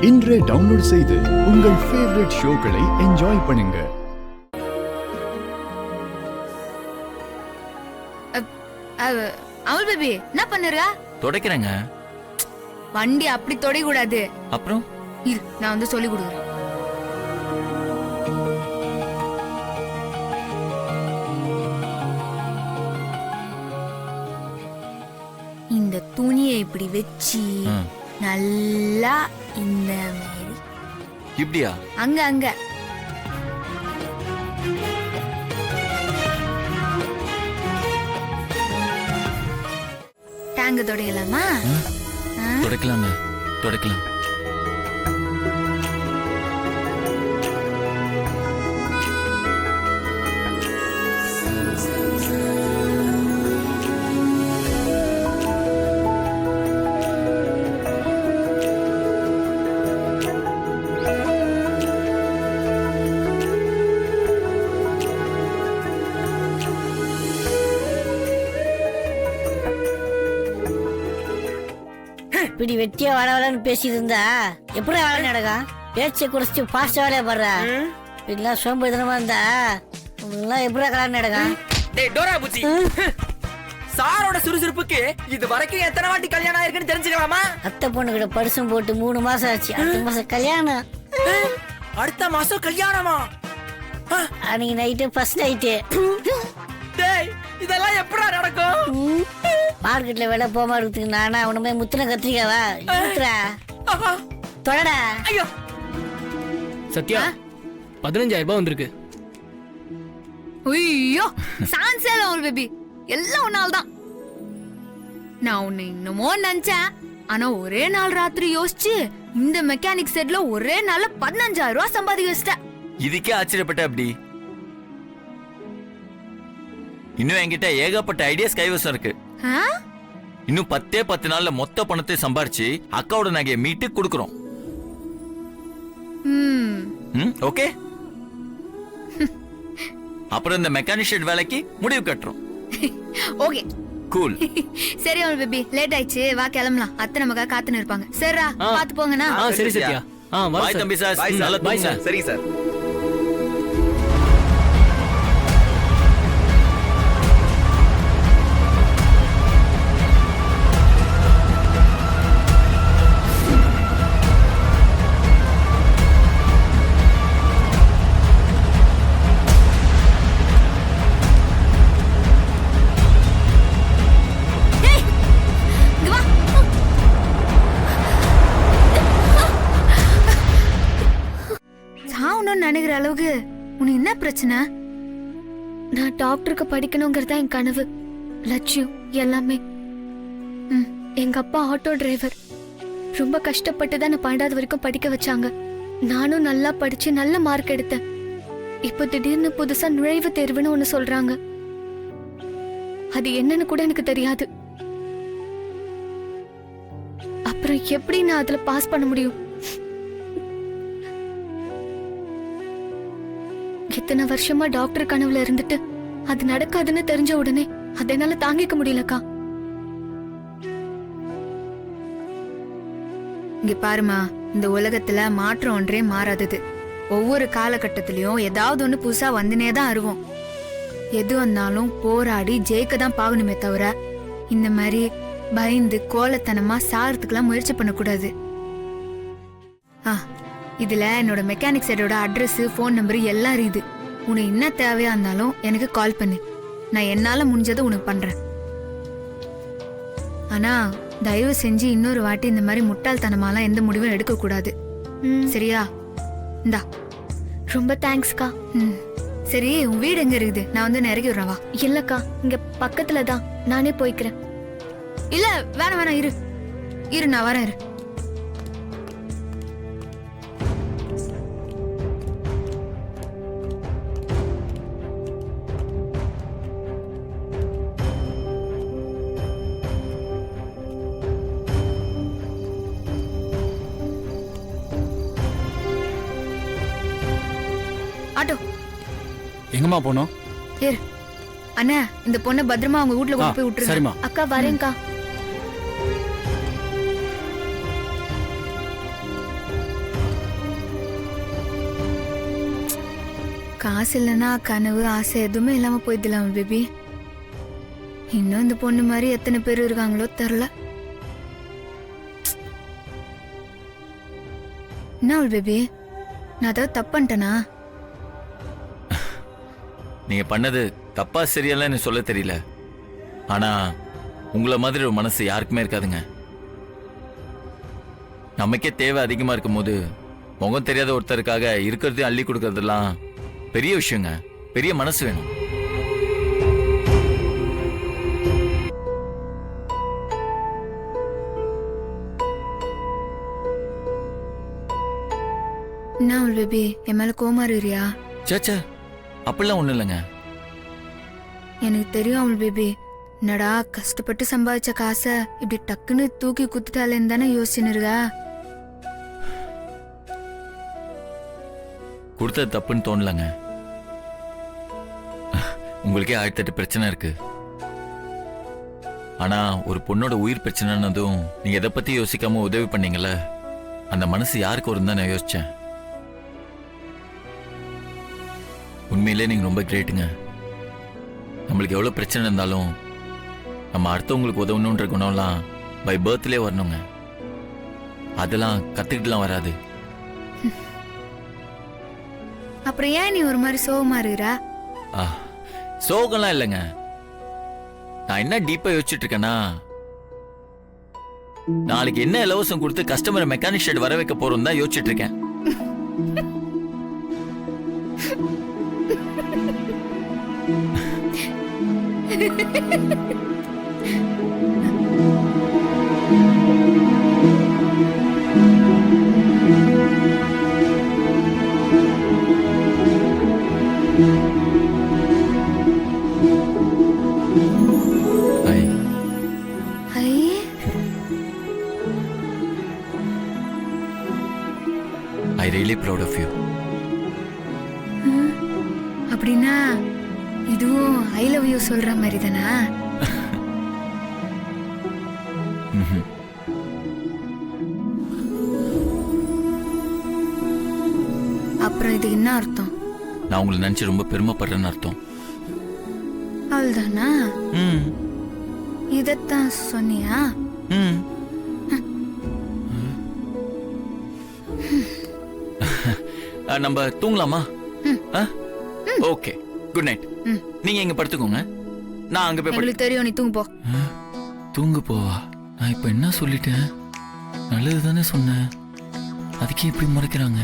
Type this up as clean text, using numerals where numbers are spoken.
இன்றே டவுன்லோட் செய்து உங்கள் ஃபேவரட் ஷோக்களை என்ஜாய் பண்ணுங்க. அமுல் பேபி என்ன பண்ணுற? துடைக்கிறேங்க. வண்டி அப்படி தொடைய கூடாது. அப்புறம் இரு, நான் வந்து சொல்லி கொடுக்குறேன். இந்த துணியை இப்படி வச்சு நல்லா இந்த மாதிரி இப்படியா? அங்க அங்க டேங்க தொடையலாமா? துடைக்கலாங்க, துடைக்கலாம். இப்படி வெட்டியா வளவலன்னு பேசிட்டு இருந்தா எப்படி வேலை நடக்கும்? பேச்சை குறைச்சிட்டு ஃபாஸ்டா வேலையை படுற. இப்படிலாம் சோம்பேறித்தனமா இருந்தா எல்லாம் எப்படி கல்யாணம் நடக்கும்? டேய் டோரா புச்சி, சாரோட சுறுசுறுப்புக்கு இது வரைக்கும் எத்தனை வாட்டி கல்யாணம் ஆயிருக்குன்னு தெரிஞ்சுக்கலாமா? அத்தை பொண்ணு கிட்ட பரிசும் போட்டு 3 மாசம் ஆச்சு. அடுத்த மாசம் கல்யாணம். அடுத்த மாசம் கல்யாணமா? அன்னைக்கு நைட்டு ஃபர்ஸ்ட் நைட்டு. டேய் இதெல்லாம் எப்படா நடக்கும்? மார்க்கெட்ல விலை போமா இருக்குதுக்கு நானா உனமே முத்தின கத்திரிக்காவா ஊத்துறா தொடடா. ஐயோ சத்யா, 15,000 ரூபாய் வந்திருக்கு. ஐயோ சான்ஸே இல்ல அமுல் பேபி, எல்லாம் உன்னால தான். நான் உன்னை இன்னமோ நினைச்சேன், ஆனா ஒரே நாள் ராத்திரி யோசிச்சு இந்த மெக்கானிக் செட்ல ஒரே நாள்ல 15,000 ரூபாய் சம்பாதிக்க வச்சிட்டேன். இதுக்கே ஆச்சரியப்பட்ட. அப்படி இன்னும் என்கிட்ட ஏகப்பட்ட ஐடியாஸ் கைவசம் இருக்கு. இன்னும் 10 நாள்ல மொத்த பணத்தை சம்பாரிச்சு அக்காவோட நகையை மீட்டு கொடுக்கறோம். ஓகே. அப்புறம் இந்த மெக்கானிக் ஷெட் வேலைக்கு முடிவு கட்டுறோம். Okay cool. சரி அமுல் பேபி, லேட் ஆயிடுச்சு, வா கிளம்பலாம். அத்தை நமக்காக காத்துன்னு இருப்பாங்க. சரிடா, பாத்து போங்கண்ணா. சரி சத்யா. பாய் தம்பி சார். நல்ல பாய் சார். சரி சார். நினைக்கிற அளவுக்கு உனக்கு என்ன பிரச்சனை? நான் டாக்டருக்கு படிக்கணுங்கிறதா என் கனவு, லட்சியம் எல்லாமே. எங்க அப்பா ஆட்டோ டிரைவர். ரொம்ப கஷ்டப்பட்டு தான் நான் 12வது வரைக்கும் படிக்க வச்சாங்க. நானும் நல்லா படிச்சு நல்ல மார்க் எடுத்தேன். இப்போ திடீர்னு புதுசா நுழைவு தேர்வுன்னு ஒண்ணு சொல்றாங்க. அது என்னன்னு கூட எனக்கு தெரியாது. அப்புறம் எப்படி நான் அதுல பாஸ் பண்ண முடியும்? இத்தனை வருஷமா டாக்டர் கனவுல இருந்துட்டு அது நடக்காதுன்னு தெரிஞ்ச உடனே அதை என்னால தாங்கிக்க முடியலக்கா. இங்க பாருமா, இந்த உலகத்துல மாற்றம் ஒன்றே மாறாதது. ஒவ்வொரு காலகட்டத்திலயும் ஏதாவது ஒண்ணு புதுசா வந்துனேதான் அருவோம். எது வந்தாலும் போராடி ஜெயிக்க தான் பாகணுமே தவிர இந்த மாதிரி பயந்து கோலத்தனமா சாகிறதுக்கெல்லாம் முயற்சி பண்ணக்கூடாது. இதுல என்னோட மெக்கானிக் செட்டோட அட்ரஸ், போன் நம்பர் எல்லாம் இருக்குது. உனக்கு என்ன தேவையா இருந்தாலும் எனக்கு கால் பண்ணு. நான் என்னால முடிஞ்சதை உனக்கு பண்றேன். ஆனா தயவு செஞ்சு இன்னொரு வாட்டி இந்த மாதிரி முட்டாள்தனமாலாம் எந்த முடிவும் எடுக்க கூடாது, சரியா? இந்தா. ரொம்ப தேங்க்ஸ்க்கா. சரி, உன் வீடு எங்க இருக்குது? நான் வந்து இறக்கி விடுறவா? இல்லக்கா, இங்க பக்கத்துல தான், நானே போய்க்கிறேன். இல்ல வேணாம், இரு இரு, நான் வரேன். இரு. ஆட்டோ எங்கம்மா போனோம்? ஏறு. அண்ணா, இந்த பொண்ணை பத்திரமா அவங்க வீட்ல கொண்டு போய் விட்டுருங்க. சரிம்மா. அக்கா வரேன்க்கா. காசு இல்லைன்னா கனவு ஆசை எதுவுமே இல்லாம போயிடலாம் பேபி. இன்னும் இந்த பொண்ணு மாதிரி எத்தனை பேர் இருக்காங்களோ தெரில. என்ன பேபி, நான் ஏதாவது தப்பு பண்ணிட்டேனா? நீங்க பண்ணது தப்பா சரியாலன்னு சொல்ல தெரியல. ஆனா உங்கள மாதிரி ஒரு மனசு யாருக்குமே இருக்காதுங்க. நமக்கே தேவை அதிகமா இருக்கும் போது முகம் தெரியாத ஒருத்தருக்காக இருக்கிறதையும் அள்ளி கொடுக்கறதெல்லாம் பெரிய விஷயங்க. பெரிய மனசு வேணும். என்ன பேபி, என் மேல கோமா இருக்கியா? சேச்சே, அப்படிலாம் ஒண்ணும் இல்லைங்க. எனக்கு தெரியும் அவள் பேபி. என்னடா கஷ்டப்பட்டு சம்பாதிச்ச காசை இப்படி டக்குன்னு தூக்கி குத்துட்டாலேன்னு தானே யோசிச்சுன்னு இருக்கா? கொடுத்தது தப்புன்னு தோணலங்க. உங்களுக்கே 1008 பிரச்சனை இருக்கு. ஆனா ஒரு பொண்ணோட உயிர் பிரச்சனைன்னதும் நீங்க எதை பத்தி யோசிக்காம உதவி பண்ணீங்கல்ல, அந்த மனசு யாருக்கு வரும்னு தான் நான் யோசிச்சேன். உண்மையிலே நீங்க ரொம்ப கிரேட்டுங்க. நம்மளுக்கு எவ்வளவு பிரச்சனை இருந்தாலும் நம்ம அடுத்தவங்களுக்கு உதவணுன்ற குணம்லாம் பை பர்த்லேயே வரணுங்க. அதெல்லாம் கத்துக்கிட்டுலாம் வராது. அப்புறம் ஏன் நீ ஒரு மாதிரி சோகமா இருக்கிறா? சோகம்லாம் இல்லைங்க. நான் என்ன டீப்பா யோசிச்சுட்டு இருக்கேன்னா, நாளைக்கு என்ன இலவசம் கொடுத்து கஸ்டமரை மெக்கானிக் ஷெட் வர வைக்க போறோம் தான் யோசிச்சுட்டு இருக்கேன். I really proud of you. அப்படின்னா இதுவும் ஐ லவ் யூ சொல்ற மாதிரி தானா? அப்புறம் இது என்ன அர்த்தம்? நான் உங்களை நினைச்சு ரொம்ப பெருமைப்படுறேன்னு அர்த்தம். அவள்தானா? இதத்தான் சொன்னியா? நம்ம தூங்கலாமா? Okay, good night. நீங்க இங்க படுத்துக்கோங்க, நான் அங்க போய் உங்களுக்கு தெரியும், நீ தூங்கு போ. தூங்க போவா? நான் இப்ப என்ன சொல்லிட்டேன்? நல்லது தானே சொன்னேன், அதுக்கே இப்படி மறைக்கிறாங்க.